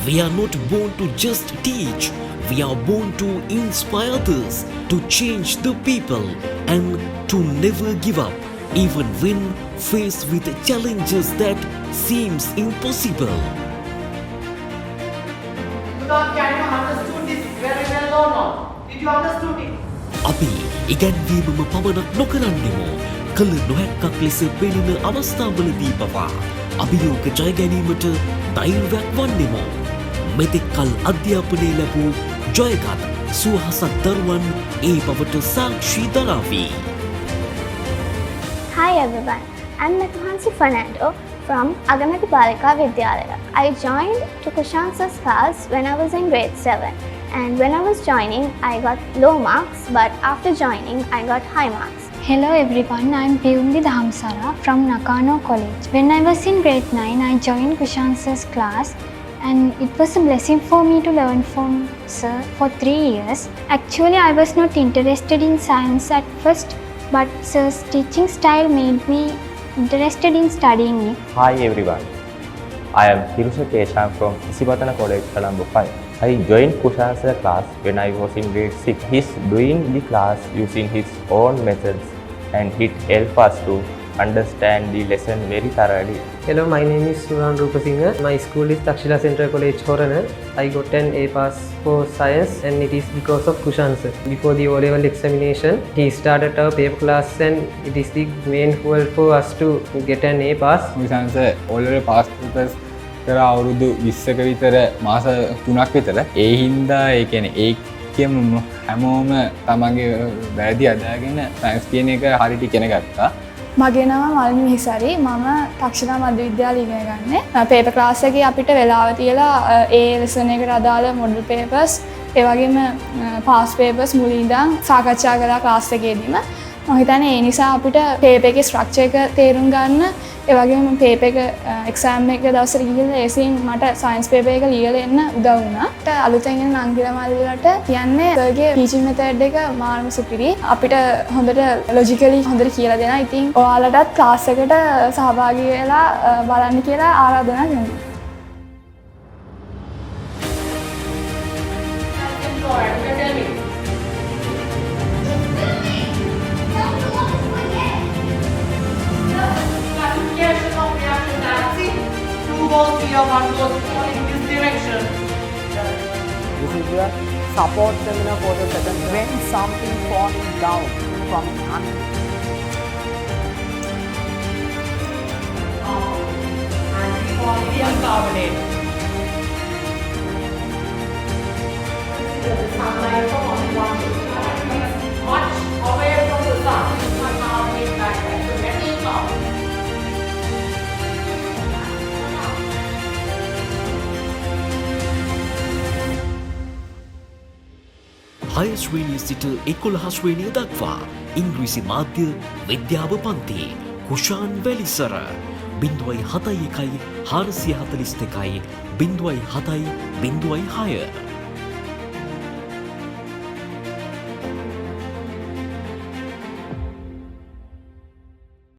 We are not born to just teach. We are born to inspire others, to change the people, and to never give up, even when faced with challenges that seems impossible. Can you understood this very well or not? Did you understood it? අපි ඉගැන්වීමම පමණක් නොකරන්නෙමු. කළ නොහැක්කක් ලෙස පෙනෙන අවස්ථාවලදී පවා අභියෝග ජය ගැනීමට ධෛර්යයක් වන්නෙමු. මෙතෙක් කල් අධ්‍යාපනය ලැබූ ජයගත් සුවහසක් දරුවන් ඒ බවට සාක්ෂි දරාවි. Hi everyone, I'm Matuhansi Fernando from Agamati Balika Vidyalaya. I joined to Kushan's class when I was in grade 7, and when I was joining I got low marks, but after joining I got high marks. Hello everyone, I am Piyundi Dhamsara from Nakano College. When I was in grade 9, I joined Kushan's class, and it was a blessing for me to learn from sir for 3 years. Actually, I was not interested in science at first, but sir's teaching style made me interested in studying it. Hi everyone, I am Hirusha Keshan from Isibatana College, Colombo 5. I joined Kushan's class when I was in grade 6. He's doing the class using his own methods, and it helped us to understand the lesson very thoroughly. Hello, my name is Suran Rupasinghe. My school is Takshila Central College, Horana. I got an A pass for science, and it is because of Kushan sir. Before the O-level examination, he started our paper class, and it is the main goal for us to get an A pass. Kushan sir already passed papers කර අවුරුදු 20ක විතර මාස 3ක් විතර. ඒ හින්දා ඒ කියන්නේ ඒකෙම හැමෝම තමන්ගේ වැරදි අදාගෙන සයන්ස් කියන එක හරියට ඉගෙන ගත්තා. මගේ නම මල්මි හිසරි. මම තක්ෂිලා මධ්‍ය විද්‍යාලයේ ඉගෙන ගන්නේ. පේපර් ක්ලාස් එකේ අපිට වෙලාව තියලා ඒ ලෙසන් එකට අදාළ මොඩල් පේපර්ස් ඒ වගේම පාස් පේපර්ස් මුලින් ඉඳන් සාකච්ඡා කළා ක්ලාස් එකේදීම. මම හිතන්නේ ඒ නිසා අපිට පේපර් එකේ ස්ට්‍රක්චර් එක තේරුම් ගන්න ඒ වගේම පේපර් එක එක්සෑම් එක දවසට ගිහිල්ලා ඒසින් මට සයන්ස් පේපර් එක ලියලා එන්න උදව් වුණා. අලුතෙන් එන නංගිලා මල්ලිලට කියන්නේ සර්ගේ ටීචින් මෙතඩ් එක මාර්ම සුපිරි. අපිට හොඳට ලොජිකලි හොඳට කියලා දෙනවා. ඉතින් ඔයාලටත් ක්ලාස් එකට සහභාගී වෙලා බලන්න කියලා ආරාධනා කරනවා. One goes in this direction. This is your support seminar for the second. When something falling down from Anti-polydium carbonate. The sunlight from only one much away from the sun. One carbonate back to metal carbonate. හය ශ්‍රේණිය සිට 11 ශ්‍රේණිය දක්වා ඉංග්‍රීසි මාධ්‍ය විද්‍යාව පන්ති කුෂාන් වැලිසර 071 442 070 6